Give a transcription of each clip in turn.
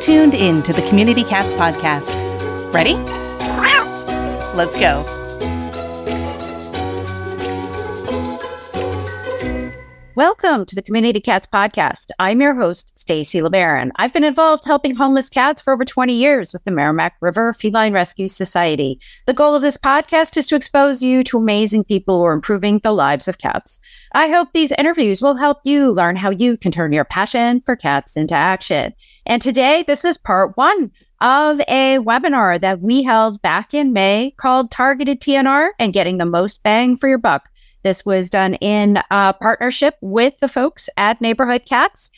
tuned in to the Community Cats podcast. Ready? Let's go. Welcome to the Community Cats podcast. I'm your host, Stacy LeBaron. I've been involved helping homeless cats for over 20 years with the Merrimack River Feline Rescue Society. The goal of this podcast is to expose you to amazing people who are improving the lives of cats. I hope these interviews will help you learn how you can turn your passion for cats into action. And today, this is part one of a webinar that we held back in May called Targeted TNR and Getting the Most Bang for Your Buck. This was done in partnership with the folks at Neighborhood Cats.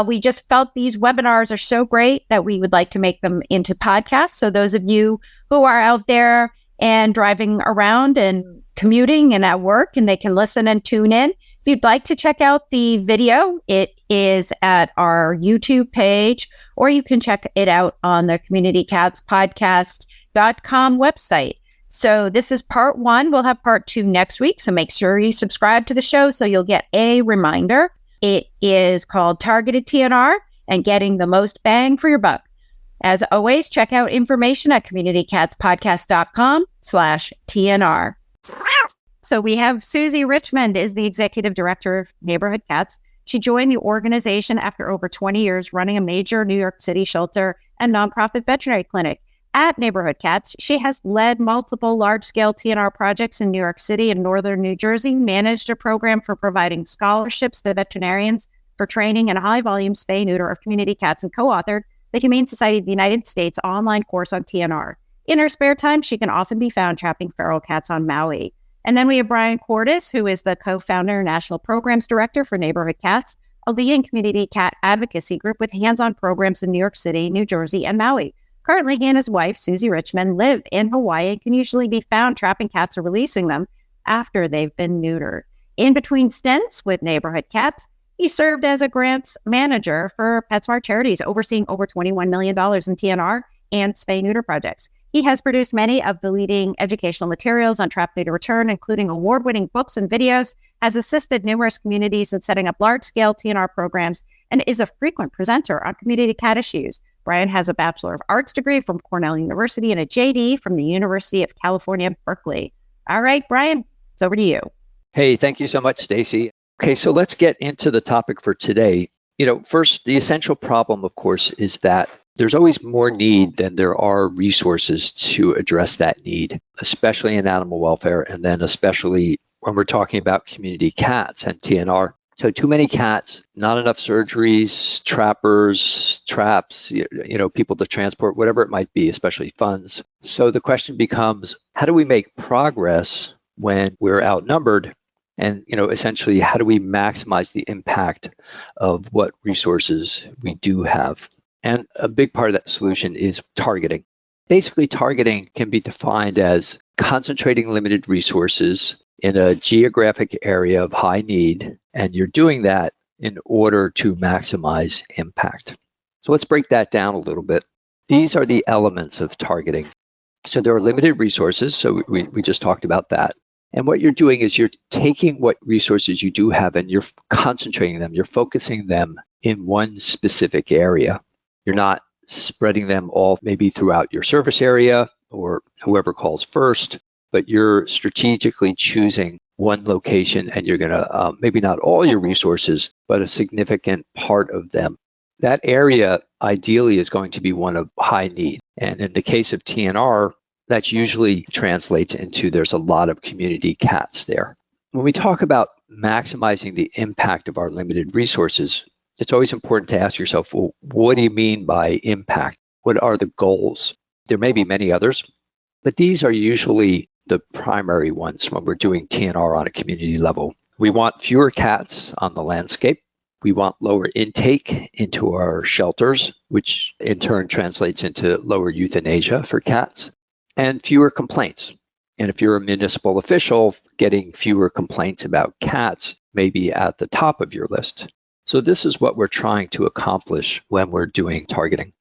We just felt these webinars are so great that we would like to make them into podcasts. So those of you who are out there and driving around and commuting and at work, and they can listen and tune in. If you'd like to check out the video, it is at our YouTube page, or you can check it out on the communitycatspodcast.com website. So this is part one. We'll have part two next week. So make sure you subscribe to the show so you'll get a reminder. It is called Targeted TNR and Getting the Most Bang for Your Buck. As always, check out information at communitycatspodcast.com/TNR. So we have Susie Richmond is the Executive Director of Neighborhood Cats. She joined the organization after over 20 years running a major New York City shelter and nonprofit veterinary clinic. At Neighborhood Cats, she has led multiple large-scale TNR projects in New York City and northern New Jersey, managed a program for providing scholarships to veterinarians for training in high-volume spay neuter of community cats, and co-authored the Humane Society of the United States online course on TNR. In her spare time, she can often be found trapping feral cats on Maui. And then we have Bryan Kortis, who is the co-founder and national programs director for Neighborhood Cats, a leading community cat advocacy group with hands-on programs in New York City, New Jersey, and Maui. Currently, he and his wife, Susie Richmond, live in Hawaii and can usually be found trapping cats or releasing them after they've been neutered. In between stints with Neighborhood Cats, he served as a grants manager for PetSmart Charities, overseeing over $21 million in TNR and spay-neuter projects. He has produced many of the leading educational materials on trap neuter return, including award-winning books and videos, has assisted numerous communities in setting up large-scale TNR programs, and is a frequent presenter on community cat issues. Bryan has a Bachelor of Arts degree from Cornell University and a JD from the University of California, Berkeley. All right, Bryan, it's over to you. Hey, thank you so much, Stacy. Okay, so let's get into the topic for today. First, the essential problem, of course, is that there's always more need than there are resources to address that need, especially in animal welfare, and then especially when we're talking about community cats and TNR. So too many cats, not enough surgeries, trappers, traps, people to transport, whatever it might be, especially funds. So the question becomes, how do we make progress when we're outnumbered? And, essentially, how do we maximize the impact of what resources we do have? And a big part of that solution is targeting. Basically, targeting can be defined as concentrating limited resources in a geographic area of high need, and you're doing that in order to maximize impact. So let's break that down a little bit. These are the elements of targeting. So there are limited resources, so we just talked about that. And what you're doing is you're taking what resources you do have and you're concentrating them, you're focusing them in one specific area. You're not spreading them all maybe throughout your service area or whoever calls first, but you're strategically choosing one location and you're going to, maybe not all your resources, but a significant part of them. That area ideally is going to be one of high need. And in the case of TNR, that usually translates into there's a lot of community cats there. When we talk about maximizing the impact of our limited resources, it's always important to ask yourself, well, what do you mean by impact? What are the goals? There may be many others, but these are usually the primary ones when we're doing TNR on a community level. We want fewer cats on the landscape. We want lower intake into our shelters, which in turn translates into lower euthanasia for cats, and fewer complaints. And if you're a municipal official, getting fewer complaints about cats may be at the top of your list. So this is what we're trying to accomplish when we're doing targeting.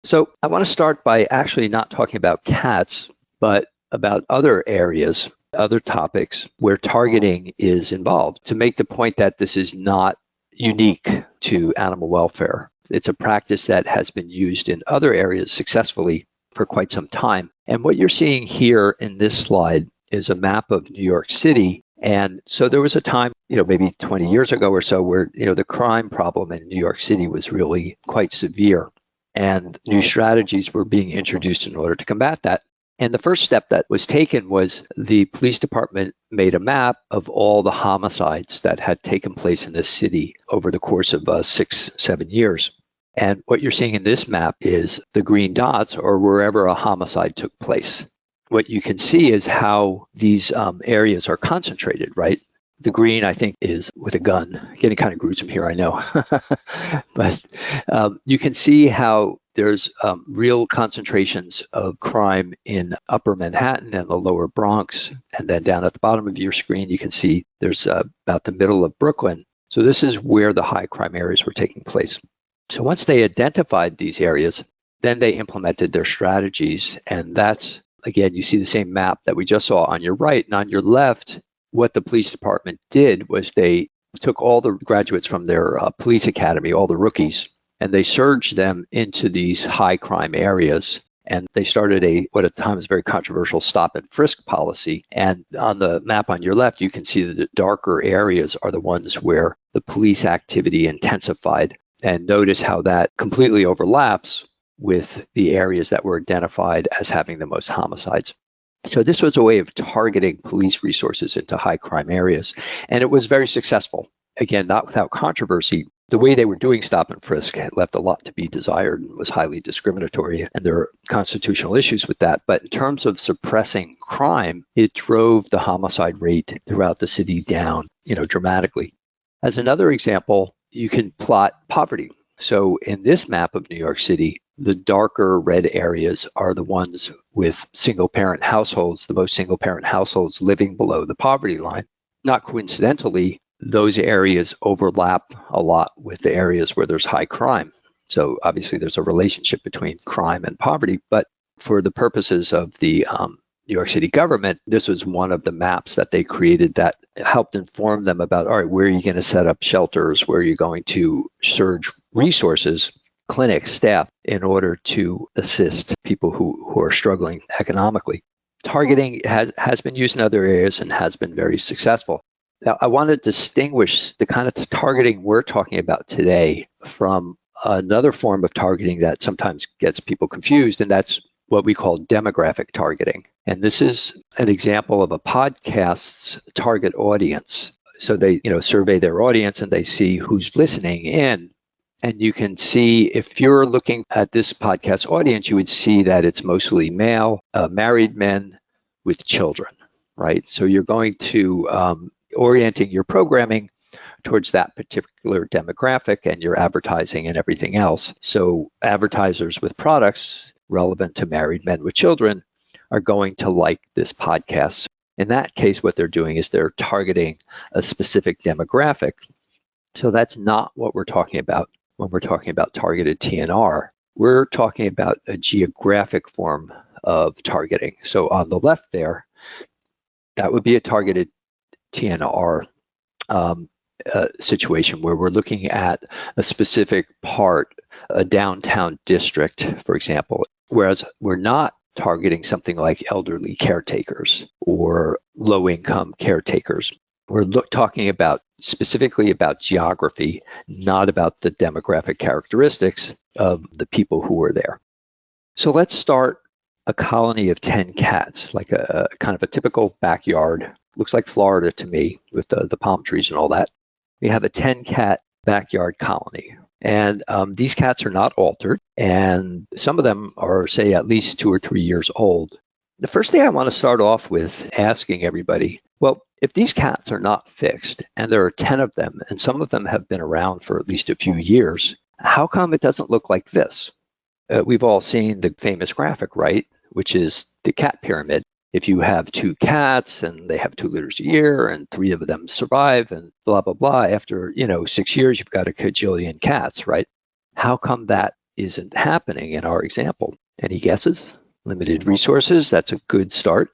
So I want to start by actually not talking about cats, but about other areas, other topics where targeting is involved, to make the point that this is not unique to animal welfare. It's a practice that has been used in other areas successfully for quite some time. And what you're seeing here in this slide is a map of New York City. And so there was a time, maybe 20 years ago or so where, the crime problem in New York City was really quite severe. And new strategies were being introduced in order to combat that. And the first step that was taken was the police department made a map of all the homicides that had taken place in this city over the course of 6-7 years. And what you're seeing in this map is the green dots, or wherever a homicide took place. What you can see is how these areas are concentrated, right? The green, I think, is with a gun. Getting kind of gruesome here, I know. But you can see how there's real concentrations of crime in Upper Manhattan and the Lower Bronx. And then down at the bottom of your screen, you can see there's about the middle of Brooklyn. So this is where the high crime areas were taking place. So once they identified these areas, then they implemented their strategies. And that's, again, you see the same map that we just saw on your right. And on your left, what the police department did was they took all the graduates from their police academy, all the rookies, and they surged them into these high crime areas. And they started what at the time was very controversial stop and frisk policy. And on the map on your left, you can see that the darker areas are the ones where the police activity intensified. And notice how that completely overlaps with the areas that were identified as having the most homicides. So this was a way of targeting police resources into high crime areas. And it was very successful. Again, not without controversy. The way they were doing stop and frisk left a lot to be desired and was highly discriminatory. And there are constitutional issues with that. But in terms of suppressing crime, it drove the homicide rate throughout the city down, dramatically. As another example, you can plot poverty. So in this map of New York City, the darker red areas are the ones with single-parent households, the most single-parent households living below the poverty line. Not coincidentally, those areas overlap a lot with the areas where there's high crime. So obviously there's a relationship between crime and poverty, but for the purposes of the New York City government, this was one of the maps that they created that helped inform them about, all right, where are you going to set up shelters, where are you going to surge resources, clinics, staff, in order to assist people who are struggling economically. Targeting has been used in other areas and has been very successful. Now, I want to distinguish the kind of targeting we're talking about today from another form of targeting that sometimes gets people confused, and that's what we call demographic targeting. And this is an example of a podcast's target audience. So they, survey their audience and they see who's listening in. And you can see, if you're looking at this podcast audience, you would see that it's mostly male, married men with children, right? So you're going to orienting your programming towards that particular demographic and your advertising and everything else. So advertisers with products relevant to married men with children are going to like this podcast. In that case, what they're doing is they're targeting a specific demographic. So that's not what we're talking about when we're talking about targeted TNR. We're talking about a geographic form of targeting. So on the left there, that would be a targeted TNR situation where we're looking at a specific part, a downtown district, for example, whereas we're not targeting something like elderly caretakers or low-income caretakers. We're talking about specifically about geography, not about the demographic characteristics of the people who are there. So let's start a colony of 10 cats, like a kind of a typical backyard. Looks like Florida to me with the palm trees and all that. We have a 10-cat backyard colony. And these cats are not altered. And some of them are, say, at least 2 or 3 years old. The first thing I want to start off with asking everybody, well, if these cats are not fixed, and there are 10 of them, and some of them have been around for at least a few years, how come it doesn't look like this? We've all seen the famous graphic, right? Which is the cat pyramid. If you have 2 cats and they have 2 litters a year and 3 of them survive and blah, blah, blah, after, 6 years, you've got a cajillion cats, right? How come that isn't happening in our example? Any guesses? Limited resources, that's a good start.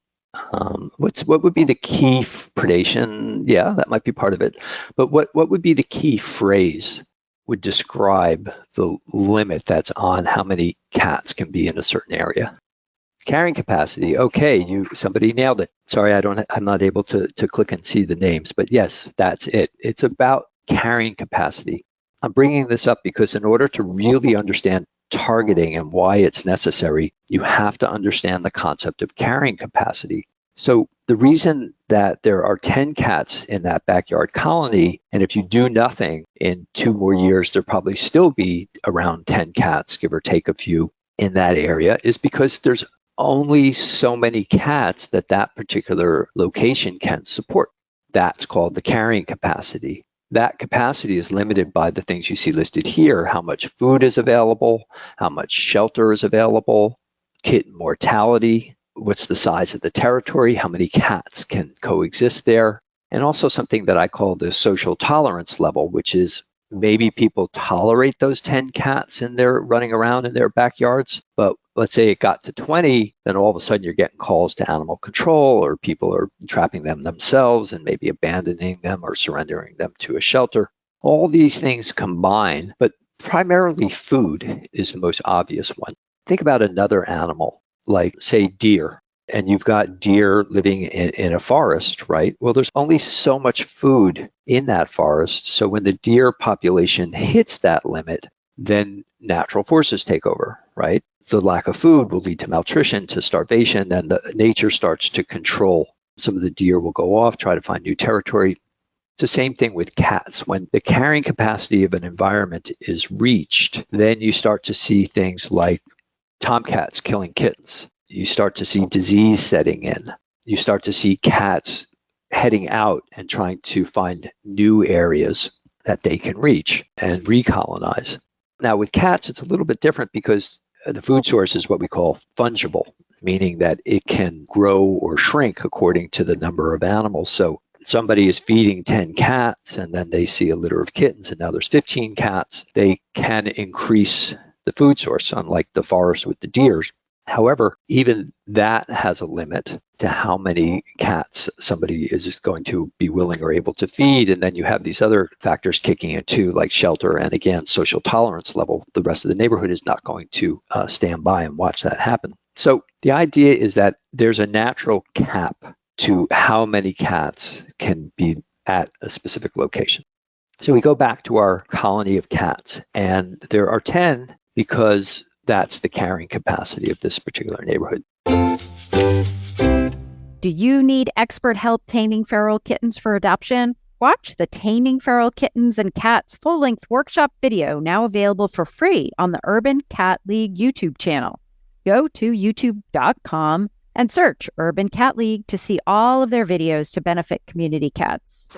What would be the key predation? Yeah, that might be part of it. But what would be the key phrase would describe the limit that's on how many cats can be in a certain area. Carrying capacity. Okay, somebody nailed it. Sorry, I'm not able to click and see the names, but yes, that's it. It's about carrying capacity. I'm bringing this up because in order to really understand targeting and why it's necessary, you have to understand the concept of carrying capacity. So the reason that there are 10 cats in that backyard colony, and if you do nothing in 2 more years, there'll probably still be around 10 cats, give or take a few, in that area, is because there's only so many cats that particular location can support. That's called the carrying capacity. That capacity is limited by the things you see listed here: how much food is available, how much shelter is available, kitten mortality, what's the size of the territory, how many cats can coexist there, and also something that I call the social tolerance level, which is maybe people tolerate those 10 cats and they're running around in their backyards, but let's say it got to 20, then all of a sudden you're getting calls to animal control, or people are trapping them themselves and maybe abandoning them or surrendering them to a shelter. All these things combine, but primarily food is the most obvious one. Think about another animal, like say deer, and you've got deer living in a forest, right? Well, there's only so much food in that forest. So when the deer population hits that limit, then natural forces take over, right? The lack of food will lead to malnutrition, to starvation, and nature starts to control. Some of the deer will go off, try to find new territory. It's the same thing with cats. When the carrying capacity of an environment is reached, then you start to see things like tomcats killing kittens. You start to see disease setting in. You start to see cats heading out and trying to find new areas that they can reach and recolonize. Now with cats, it's a little bit different because the food source is what we call fungible, meaning that it can grow or shrink according to the number of animals. So somebody is feeding 10 cats and then they see a litter of kittens and now there's 15 cats. They can increase the food source, unlike the forest with the deers. However, even that has a limit to how many cats somebody is going to be willing or able to feed. And then you have these other factors kicking in too, like shelter and again, social tolerance level. The rest of the neighborhood is not going to stand by and watch that happen. So the idea is that there's a natural cap to how many cats can be at a specific location. So we go back to our colony of cats, and there are 10 because that's the carrying capacity of this particular neighborhood. Do you need expert help taming feral kittens for adoption? Watch the Taming Feral Kittens and Cats full-length workshop video, now available for free on the Urban Cat League YouTube channel. Go to youtube.com and search Urban Cat League to see all of their videos to benefit community cats.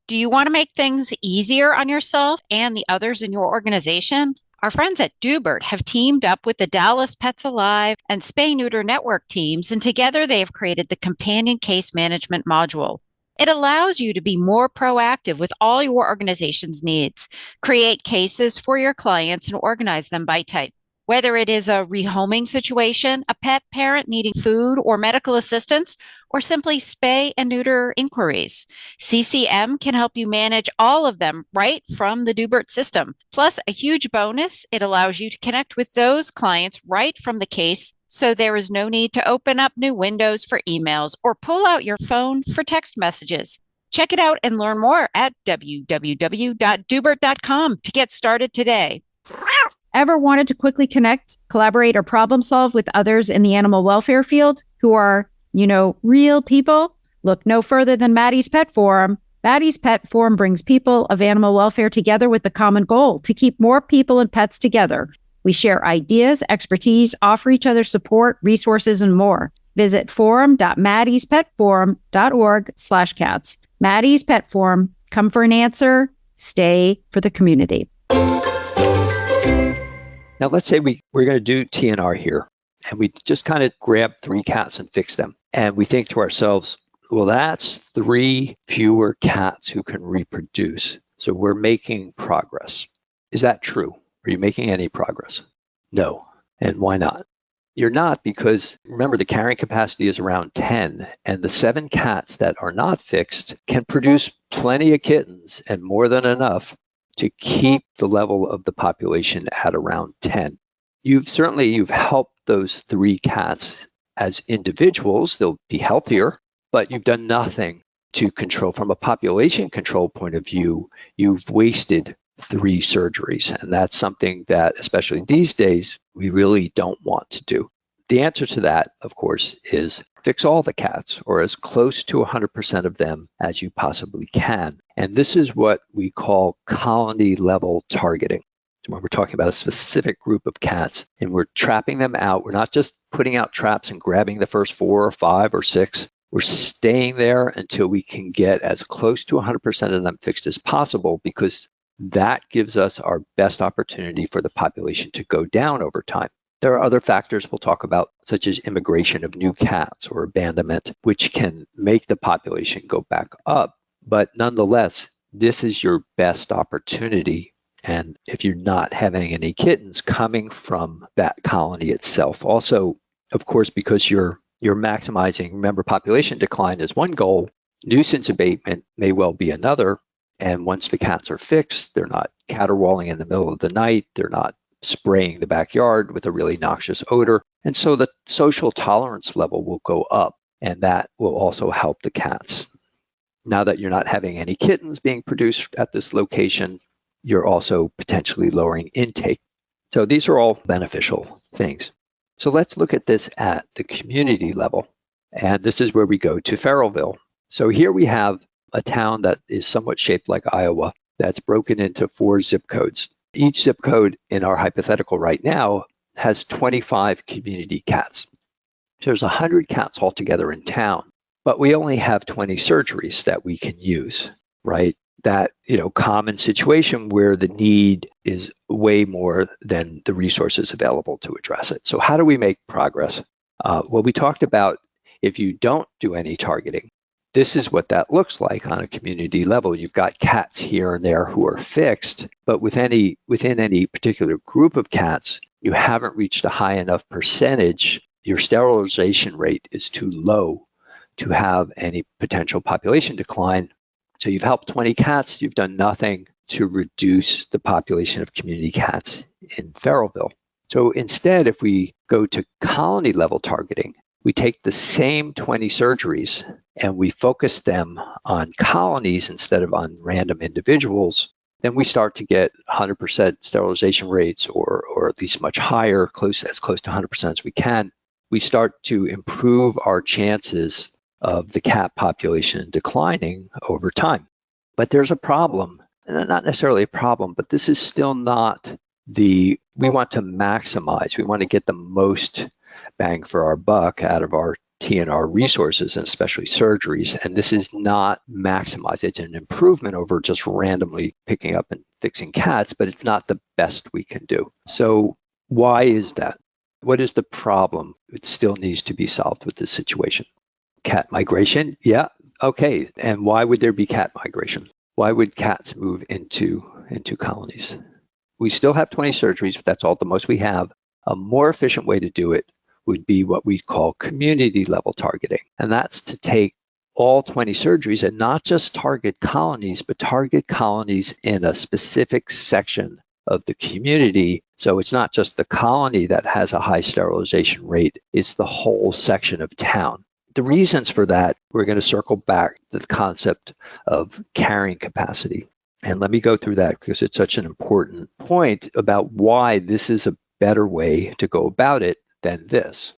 Do you want to make things easier on yourself and the others in your organization? Our friends at Dubert have teamed up with the Dallas Pets Alive and Spay Neuter Network teams, and together they have created the Companion Case Management module. It allows you to be more proactive with all your organization's needs, create cases for your clients, and organize them by type. Whether it is a rehoming situation, a pet parent needing food or medical assistance, or simply spay and neuter inquiries, CCM can help you manage all of them right from the Dubert system. Plus, a huge bonus, it allows you to connect with those clients right from the case, so there is no need to open up new windows for emails or pull out your phone for text messages. Check it out and learn more at www.dubert.com to get started today. Ever wanted to quickly connect, collaborate, or problem solve with others in the animal welfare field who are, real people? Look no further than Maddie's Pet Forum. Maddie's Pet Forum brings people of animal welfare together with the common goal to keep more people and pets together. We share ideas, expertise, offer each other support, resources, and more. Visit forum.maddie'spetforum.org/cats. Maddie's Pet Forum. Come for an answer. Stay for the community. Now, let's say we're going to do TNR here, and we just kind of grab 3 cats and fix them. And we think to ourselves, well, that's 3 fewer cats who can reproduce. So we're making progress. Is that true? Are you making any progress? No. And why not? You're not, because remember, the carrying capacity is around 10, and the 7 cats that are not fixed can produce plenty of kittens and more than enough to keep the level of the population at around 10. You've helped those 3 cats as individuals. They'll be healthier, but you've done nothing to control. From a population control point of view, you've wasted 3 surgeries. And that's something that, especially these days, we really don't want to do. The answer to that, of course, is fix all the cats, or as close to 100% of them as you possibly can. And this is what we call colony level targeting. So when we're talking about a specific group of cats and we're trapping them out, we're not just putting out traps and grabbing the first 4 or 5 or 6. We're staying there until we can get as close to 100% of them fixed as possible, because that gives us our best opportunity for the population to go down over time. There are other factors we'll talk about, such as immigration of new cats or abandonment, which can make the population go back up. But nonetheless, this is your best opportunity. And if you're not having any kittens coming from that colony itself, also, of course, because you're maximizing, remember, population decline is one goal, nuisance abatement may well be another. And once the cats are fixed, they're not caterwauling in the middle of the night, they're not spraying the backyard with a really noxious odor. And so the social tolerance level will go up, and that will also help the cats. Now that you're not having any kittens being produced at this location, you're also potentially lowering intake. So these are all beneficial things. So let's look at this at the community level. And this is where we go to Farrellville. So here we have a town that is somewhat shaped like Iowa that's broken into 4 zip codes. Each zip code in our hypothetical right now has 25 community cats. There's 100 cats altogether in town, but we only have 20 surgeries that we can use, right? That, common situation where the need is way more than the resources available to address it. So how do we make progress? Well, we talked about if you don't do any targeting, this is what that looks like on a community level. You've got cats here and there who are fixed, but within any particular group of cats, you haven't reached a high enough percentage. Your sterilization rate is too low to have any potential population decline. So you've helped 20 cats, you've done nothing to reduce the population of community cats in Farrellville. So instead, if we go to colony level targeting, we take the same 20 surgeries and we focus them on colonies instead of on random individuals, then we start to get 100% sterilization rates, or at least much higher, as close to 100% as we can. We start to improve our chances of the cat population declining over time. But there's a problem, and not necessarily a problem, but this is still not we want to maximize, we want to get the most bang for our buck out of our TNR resources, and especially surgeries. And this is not maximized. It's an improvement over just randomly picking up and fixing cats, but it's not the best we can do. So why is that? What is the problem? It still needs to be solved with this situation. Cat migration? Yeah, okay. And why would there be cat migration? Why would cats move into colonies? We still have 20 surgeries, but that's all the most we have. A more efficient way to do it would be what we call community level targeting. And that's to take all 20 surgeries and not just target colonies, but target colonies in a specific section of the community. So it's not just the colony that has a high sterilization rate, it's the whole section of town. The reasons for that, we're going to circle back to the concept of carrying capacity. And let me go through that because it's such an important point about why this is a better way to go about it than this.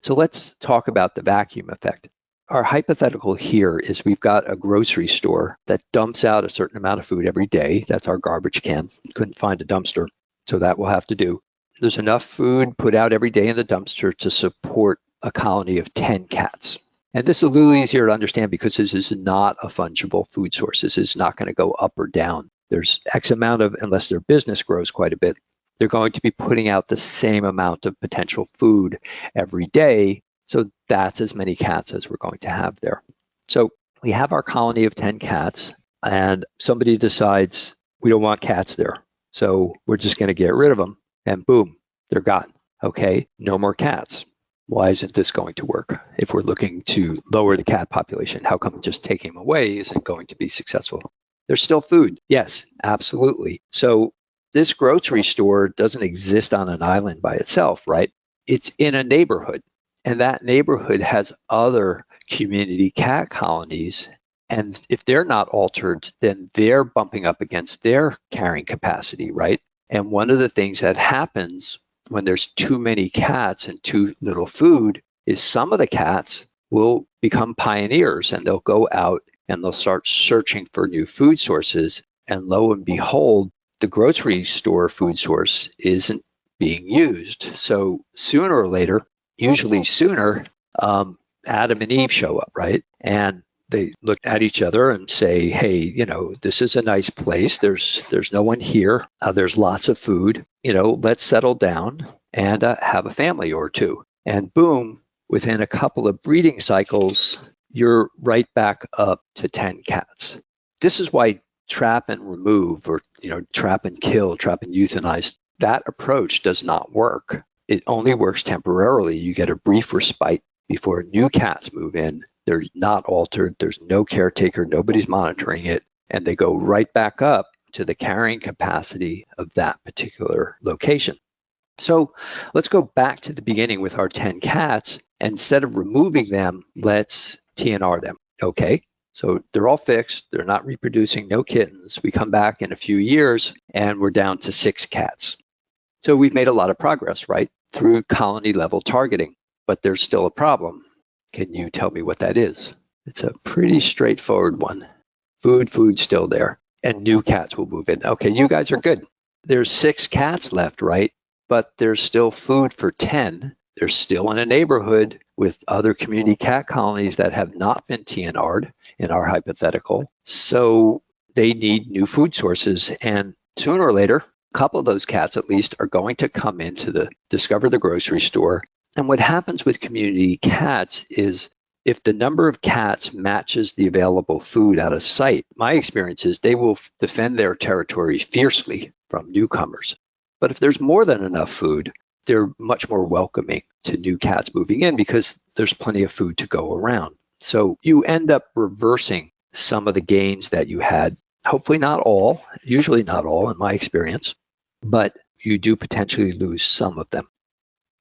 So let's talk about the vacuum effect. Our hypothetical here is we've got a grocery store that dumps out a certain amount of food every day. That's our garbage can. Couldn't find a dumpster, so that will have to do. There's enough food put out every day in the dumpster to support a colony of 10 cats. And this is a little easier to understand because this is not a fungible food source. This is not going to go up or down. There's X amount of, unless their business grows quite a bit, they're going to be putting out the same amount of potential food every day. So that's as many cats as we're going to have there. So we have our colony of 10 cats, and somebody decides we don't want cats there. So we're just going to get rid of them, and boom, they're gone. Okay, no more cats. Why isn't this going to work? If we're looking to lower the cat population, how come just taking them away isn't going to be successful? There's still food. Yes, absolutely. So this grocery store doesn't exist on an island by itself, right? It's in a neighborhood, and that neighborhood has other community cat colonies. And if they're not altered, then they're bumping up against their carrying capacity, right? And one of the things that happens when there's too many cats and too little food is some of the cats will become pioneers, and they'll go out and they'll start searching for new food sources. And lo and behold, the grocery store food source isn't being used. So sooner or later, usually sooner, Adam and Eve show up, right? And they look at each other and say, hey, this is a nice place. There's no one here. There's lots of food. Let's settle down and have a family or two. And boom, within a couple of breeding cycles, you're right back up to 10 cats. This is why trap and remove, or trap and kill, trap and euthanize, that approach does not work. It only works temporarily. You get a brief respite before new cats move in. They're not altered. There's no caretaker. Nobody's monitoring it. And they go right back up to the carrying capacity of that particular location. So let's go back to the beginning with our 10 cats. And instead of removing them, let's TNR them. Okay, so they're all fixed. They're not reproducing, no kittens. We come back in a few years and we're down to 6 cats. So we've made a lot of progress, right, through colony level targeting. But there's still a problem. Can you tell me what that is? It's a pretty straightforward one. Food's still there, and new cats will move in. Okay, you guys are good. There's 6 cats left, right? But there's still food for 10. They're still in a neighborhood with other community cat colonies that have not been TNR'd in our hypothetical. So they need new food sources, and sooner or later, a couple of those cats at least are going to come into discover the grocery store. And what happens with community cats is if the number of cats matches the available food at a site, my experience is they will defend their territory fiercely from newcomers. But if there's more than enough food, they're much more welcoming to new cats moving in because there's plenty of food to go around. So you end up reversing some of the gains that you had. Hopefully not all, usually not all in my experience, but you do potentially lose some of them.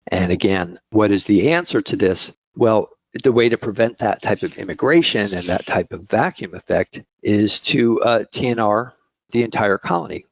And again, what is the answer to this? Well, the way to prevent that type of immigration and that type of vacuum effect is to TNR the entire colony,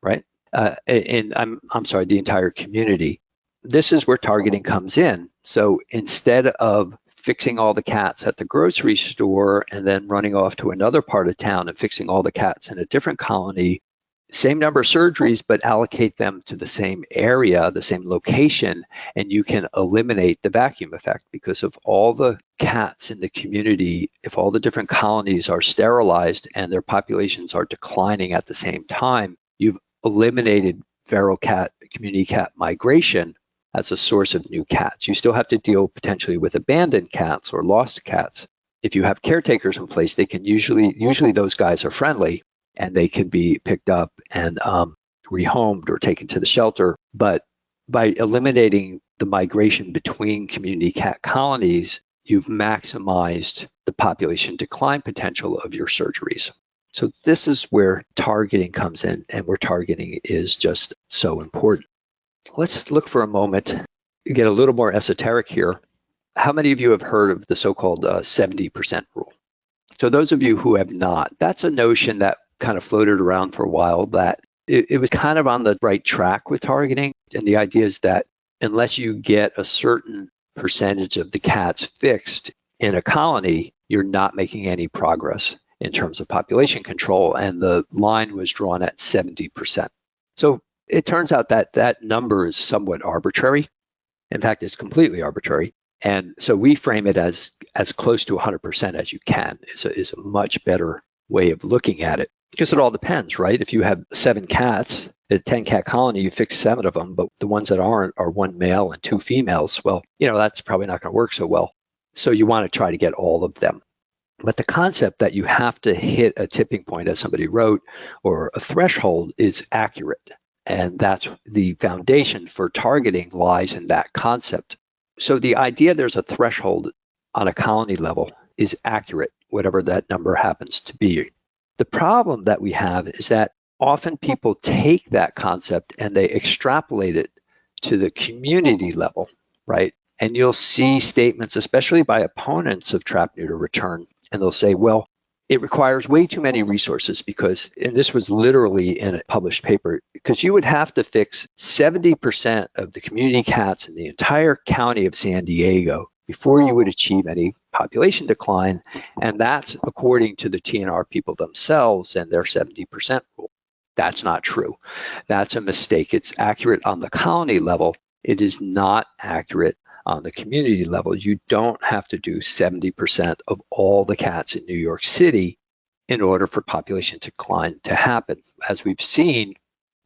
right? And I'm sorry, the entire community. This is where targeting comes in. So instead of fixing all the cats at the grocery store and then running off to another part of town and fixing all the cats in a different colony, same number of surgeries, but allocate them to the same area, the same location, and you can eliminate the vacuum effect because of all the cats in the community. If all the different colonies are sterilized and their populations are declining at the same time, you've eliminated feral cat, community cat migration as a source of new cats. You still have to deal potentially with abandoned cats or lost cats. If you have caretakers in place, they can usually those guys are friendly, and they can be picked up and rehomed or taken to the shelter. But by eliminating the migration between community cat colonies, you've maximized the population decline potential of your surgeries. So this is where targeting comes in, and where targeting is just so important. Let's look for a moment, get a little more esoteric here. How many of you have heard of the so-called 70% rule? So those of you who have not, that's a notion that kind of floated around for a while, that it was kind of on the right track with targeting. And the idea is that unless you get a certain percentage of the cats fixed in a colony, you're not making any progress in terms of population control. And the line was drawn at 70%. So it turns out that that number is somewhat arbitrary. In fact, it's completely arbitrary. And so we frame it as close to 100% as you can is a much better way of looking at it. Because it all depends, right? If you have 7 cats, a 10-cat colony, you fix 7 of them, but the ones that aren't are 1 male and 2 females. Well, that's probably not going to work so well. So you want to try to get all of them. But the concept that you have to hit a tipping point, as somebody wrote, or a threshold is accurate. And that's the foundation for targeting lies in that concept. So the idea there's a threshold on a colony level is accurate, whatever that number happens to be. The problem that we have is that often people take that concept and they extrapolate it to the community level, right? And you'll see statements, especially by opponents of trap, neuter, return, and they'll say, well, it requires way too many resources because, and this was literally in a published paper, because you would have to fix 70% of the community cats in the entire county of San Diego before you would achieve any population decline. And that's according to the TNR people themselves and their 70% rule. That's not true. That's a mistake. It's accurate on the colony level. It is not accurate on the community level. You don't have to do 70% of all the cats in New York City in order for population decline to happen. As we've seen,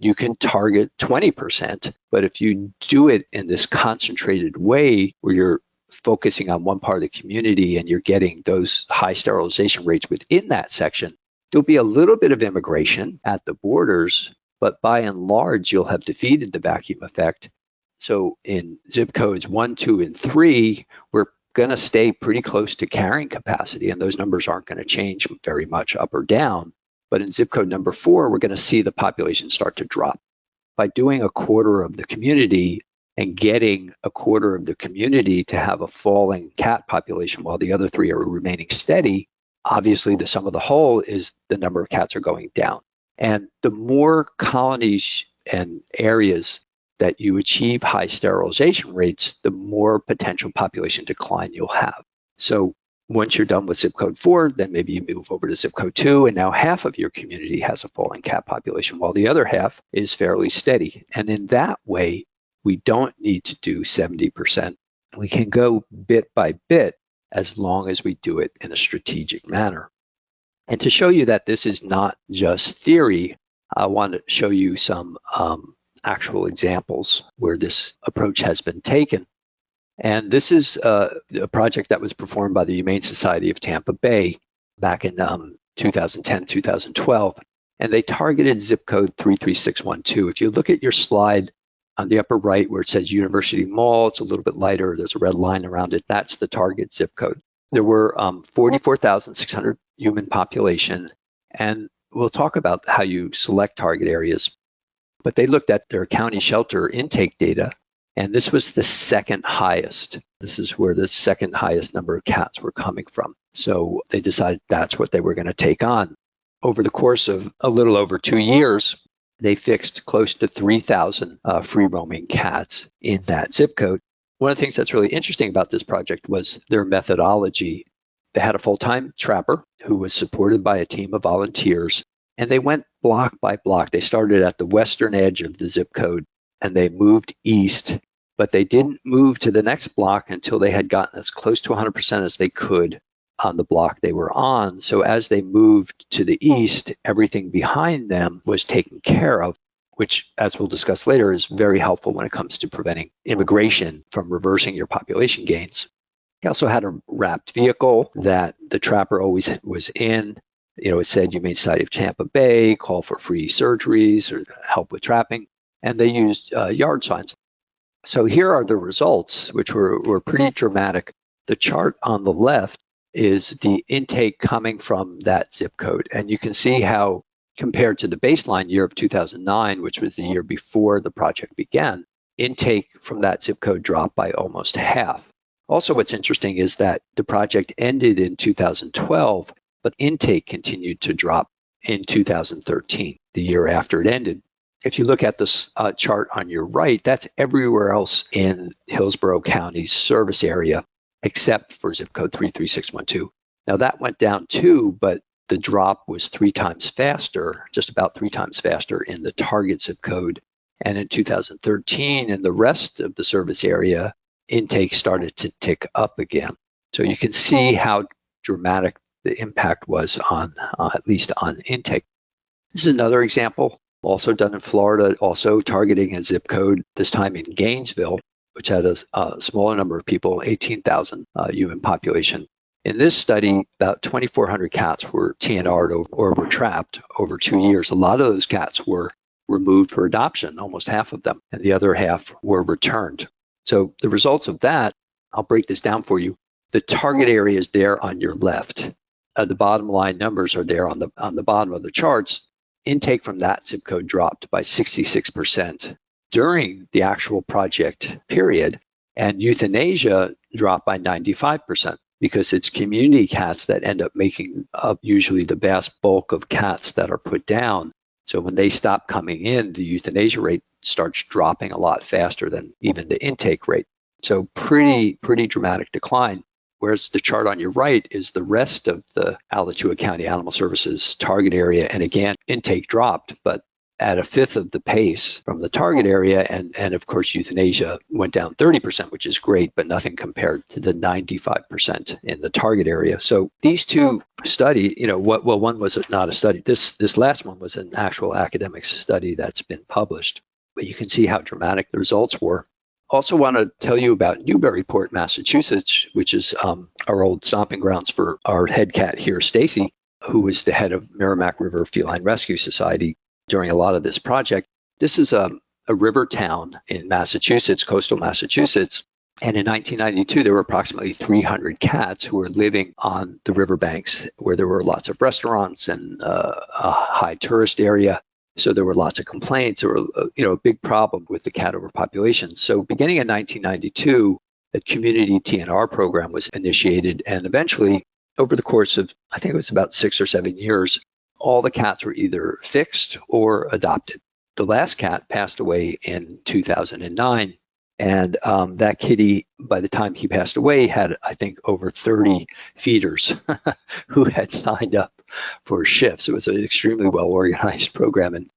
you can target 20%, but if you do it in this concentrated way where you're focusing on one part of the community and you're getting those high sterilization rates within that section, there'll be a little bit of immigration at the borders, but by and large, you'll have defeated the vacuum effect. So in zip codes 1, 2, and 3, we're going to stay pretty close to carrying capacity, and those numbers aren't going to change very much up or down. But in zip code number 4, we're going to see the population start to drop. By doing a quarter of the community and getting a quarter of the community to have a falling cat population while the other 3 are remaining steady, obviously the sum of the whole is the number of cats are going down. And the more colonies and areas that you achieve high sterilization rates, the more potential population decline you'll have. So once you're done with zip code 4, then maybe you move over to zip code 2, and now half of your community has a falling cat population, while the other half is fairly steady. And in that way, we don't need to do 70%. We can go bit by bit as long as we do it in a strategic manner. And to show you that this is not just theory, I want to show you some actual examples where this approach has been taken. And this is a project that was performed by the Humane Society of Tampa Bay back in 2010, 2012. And they targeted zip code 33612. If you look at your slide on the upper right where it says University Mall, it's a little bit lighter. There's a red line around it. That's the target zip code. There were 44,600 human population. And we'll talk about how you select target areas. But they looked at their county shelter intake data, and this was the second highest. This is where the second highest number of cats were coming from. So they decided that's what they were going to take on. Over the course of a little over 2 years, they fixed close to 3,000 free-roaming cats in that zip code. One of the things that's really interesting about this project was their methodology. They had a full-time trapper who was supported by a team of volunteers, and they went block by block. They started at the western edge of the zip code, and they moved east, but they didn't move to the next block until they had gotten as close to 100% as they could on the block they were on. So as they moved to the east, everything behind them was taken care of, which, as we'll discuss later, is very helpful when it comes to preventing immigration from reversing your population gains. He also had a wrapped vehicle that the trapper always was in. It said Humane Society of Tampa Bay, call for free surgeries or help with trapping, and they used yard signs. So here are the results, which were pretty dramatic. The chart on the left is the intake coming from that zip code, and you can see how, compared to the baseline year of 2009, which was the year before the project began, intake from that zip code dropped by almost half. Also, what's interesting is that the project ended in 2012, but intake continued to drop in 2013, the year after it ended. If you look at this chart on your right, that's everywhere else in Hillsborough County's service area, except for zip code 33612. Now that went down too, but the drop was 3 times faster, just about 3 times faster in the target zip code. And in 2013, in the rest of the service area, intake started to tick up again. So you can see how dramatic the impact was on, at least on intake. This is another example, also done in Florida, also targeting a zip code, this time in Gainesville, which had a smaller number of people, 18,000 human population. In this study, about 2,400 cats were TNR'd or were trapped over 2 years. A lot of those cats were removed for adoption, almost half of them, and the other half were returned. So the results of that, I'll break this down for you. The target area is there on your left. the bottom line numbers are there on the bottom of the charts. Intake from that zip code dropped by 66% during the actual project period, and euthanasia dropped by 95% because it's community cats that end up making up usually the vast bulk of cats that are put down. So when they stop coming in, the euthanasia rate starts dropping a lot faster than even the intake rate. So pretty dramatic decline. Whereas the chart on your right is the rest of the Alachua County Animal Services target area. And again, intake dropped, but at a fifth of the pace from the target area. And of course, euthanasia went down 30%, which is great, but nothing compared to the 95% in the target area. So these two study, one was not a study. This last one was an actual academic study that's been published. But you can see how dramatic the results were. Also want to tell you about Newburyport, Massachusetts, which is our old stomping grounds for our head cat here, Stacy, who was the head of Merrimack River Feline Rescue Society during a lot of this project. This is a river town in Massachusetts, coastal Massachusetts. And in 1992, there were approximately 300 cats who were living on the riverbanks where there were lots of restaurants and a high tourist area. So there were lots of complaints. There were, a big problem with the cat overpopulation. So beginning in 1992, a community TNR program was initiated. And eventually, over the course of, I think it was about 6 or 7 years, all the cats were either fixed or adopted. The last cat passed away in 2009. And that kitty, by the time he passed away, had, I think, over 30 feeders who had signed up for shifts. It was an extremely well-organized program, and,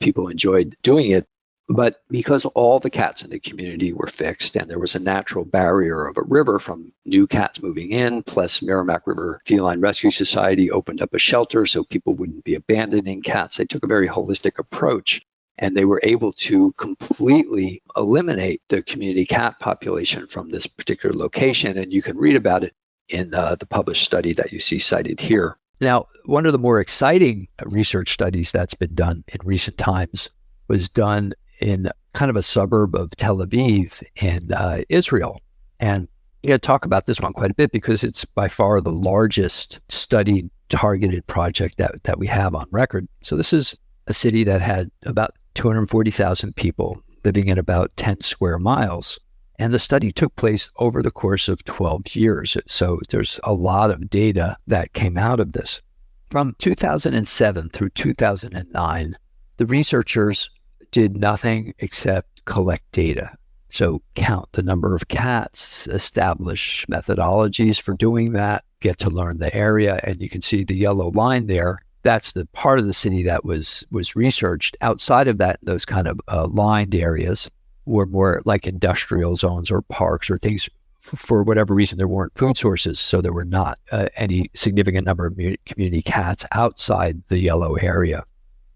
people enjoyed doing it. But because all the cats in the community were fixed and there was a natural barrier of a river from new cats moving in, plus Merrimack River Feline Rescue Society opened up a shelter so people wouldn't be abandoning cats, they took a very holistic approach. And they were able to completely eliminate the community cat population from this particular location. And you can read about it in the published study that you see cited here. Now, one of the more exciting research studies that's been done in recent times was done in kind of a suburb of Tel Aviv in Israel. And I'm going to talk about this one quite a bit because it's by far the largest studied targeted project that we have on record. So this is a city that had about 240,000 people living in about 10 square miles. And the study took place over the course of 12 years. So there's a lot of data that came out of this. From 2007 through 2009, the researchers did nothing except collect data. So count the number of cats, establish methodologies for doing that, get to learn the area. And you can see the yellow line there. That's the part of the city that was researched. Outside of that, those kind of lined areas were more like industrial zones or parks or things. For whatever reason, there weren't food sources, so there were not any significant number of community cats outside the yellow area.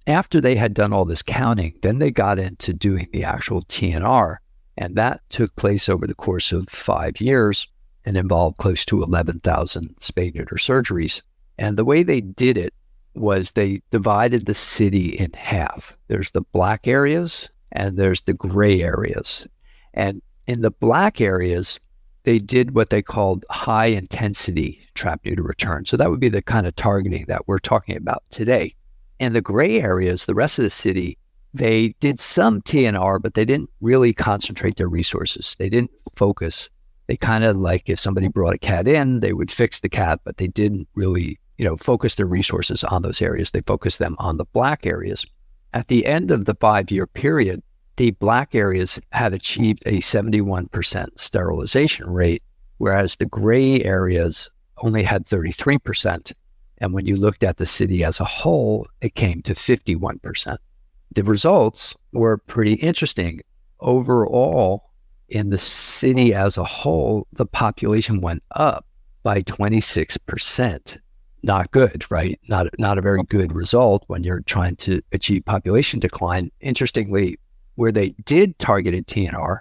After they had done all this counting, then they got into doing the actual TNR, and that took place over the course of 5 years and involved close to 11,000 spay-neuter surgeries. And the way they did it was they divided the city in half. There's the black areas and there's the gray areas. And in the black areas, they did what they called high intensity trap neuter return. So that would be the kind of targeting that we're talking about today. In the gray areas, the rest of the city, they did some TNR, but they didn't really concentrate their resources. They didn't focus. They kind of like if somebody brought a cat in, they would fix the cat, but they didn't really focus their resources on those areas. They focused them on the black areas. At the end of the 5-year period, the black areas had achieved a 71% sterilization rate, whereas the gray areas only had 33%. And when you looked at the city as a whole, it came to 51%. The results were pretty interesting. Overall, in the city as a whole, the population went up by 26%. Not good, right? Not a very good result when you're trying to achieve population decline. Interestingly, where they did targeted TNR,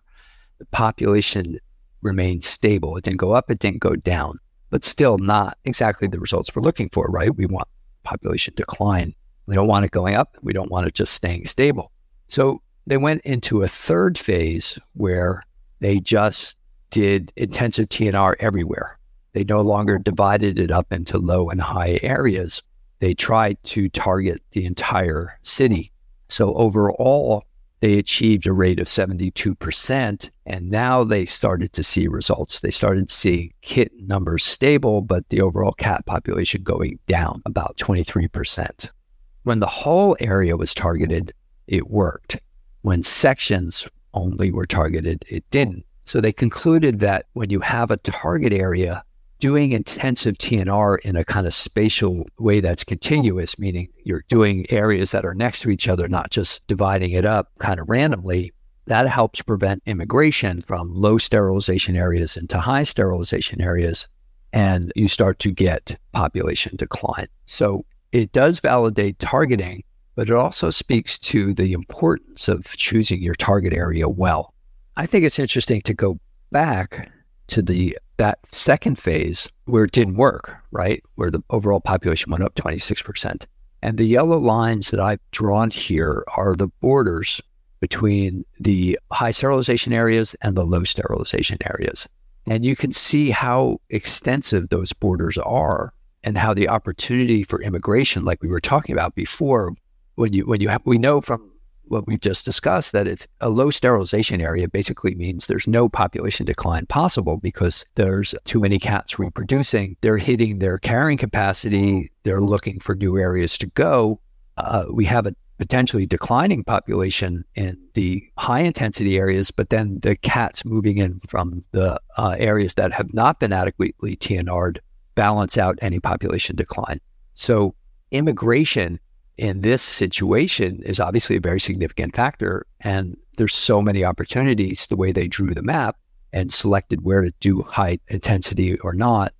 the population remained stable. It didn't go up, it didn't go down, but still not exactly the results we're looking for, right? We want population decline. We don't want it going up. We don't want it just staying stable. So they went into a third phase where they just did intensive TNR everywhere. They no longer divided it up into low and high areas. They tried to target the entire city. So overall, they achieved a rate of 72%, and now they started to see results. They started seeing kitten numbers stable, but the overall cat population going down about 23%. When the whole area was targeted, it worked. When sections only were targeted, it didn't. So they concluded that when you have a target area, doing intensive TNR in a kind of spatial way that's continuous, meaning you're doing areas that are next to each other, not just dividing it up kind of randomly, that helps prevent immigration from low sterilization areas into high sterilization areas, and you start to get population decline. So it does validate targeting, but it also speaks to the importance of choosing your target area well. I think it's interesting to go back to that second phase where it didn't work, right? Where the overall population went up 26%. And the yellow lines that I've drawn here are the borders between the high sterilization areas and the low sterilization areas. And you can see how extensive those borders are and how the opportunity for immigration, like we were talking about before, we know from what we've just discussed that if a low sterilization area basically means there's no population decline possible because there's too many cats reproducing, they're hitting their carrying capacity, they're looking for new areas to go. We have a potentially declining population in the high intensity areas, but then the cats moving in from the areas that have not been adequately TNR'd balance out any population decline. So immigration in this situation is obviously a very significant factor, and there's so many opportunities the way they drew the map and selected where to do high intensity or not,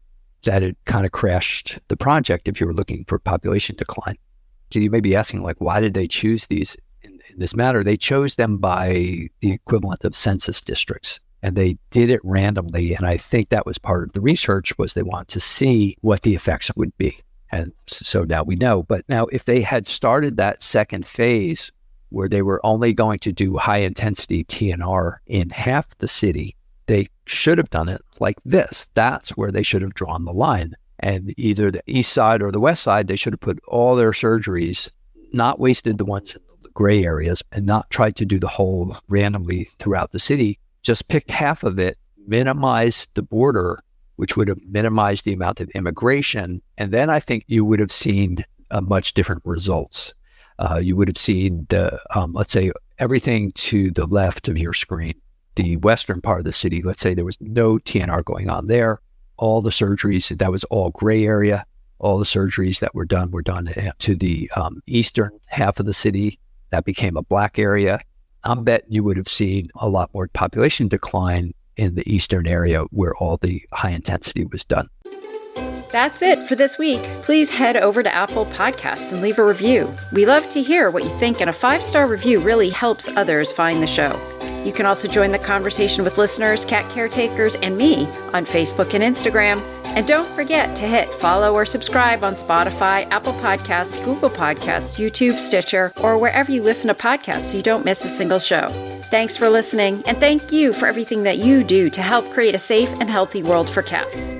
that it kind of crashed the project if you were looking for population decline. So you may be asking, like, why did they choose these in this matter? They chose them by the equivalent of census districts, and they did it randomly. And I think that was part of the research, was they wanted to see what the effects would be. And so now we know. But now if they had started that second phase where they were only going to do high intensity TNR in half the city, they should have done it like this. That's where they should have drawn the line. And either the east side or the west side, they should have put all their surgeries, not wasted the ones in the gray areas, and not tried to do the whole randomly throughout the city. Just picked half of it, minimized the border, which would have minimized the amount of immigration. And then I think you would have seen much different results. You would have seen let's say, everything to the left of your screen, the western part of the city. Let's say there was no TNR going on there. All the surgeries, that was all gray area. All the surgeries that were done to the eastern half of the city. That became a black area. I'm betting you would have seen a lot more population decline in the eastern area where all the high intensity was done. That's it for this week. Please head over to Apple Podcasts and leave a review. We love to hear what you think, and a 5-star review really helps others find the show. You can also join the conversation with listeners, cat caretakers, and me on Facebook and Instagram. And don't forget to hit follow or subscribe on Spotify, Apple Podcasts, Google Podcasts, YouTube, Stitcher, or wherever you listen to podcasts so you don't miss a single show. Thanks for listening, and thank you for everything that you do to help create a safe and healthy world for cats.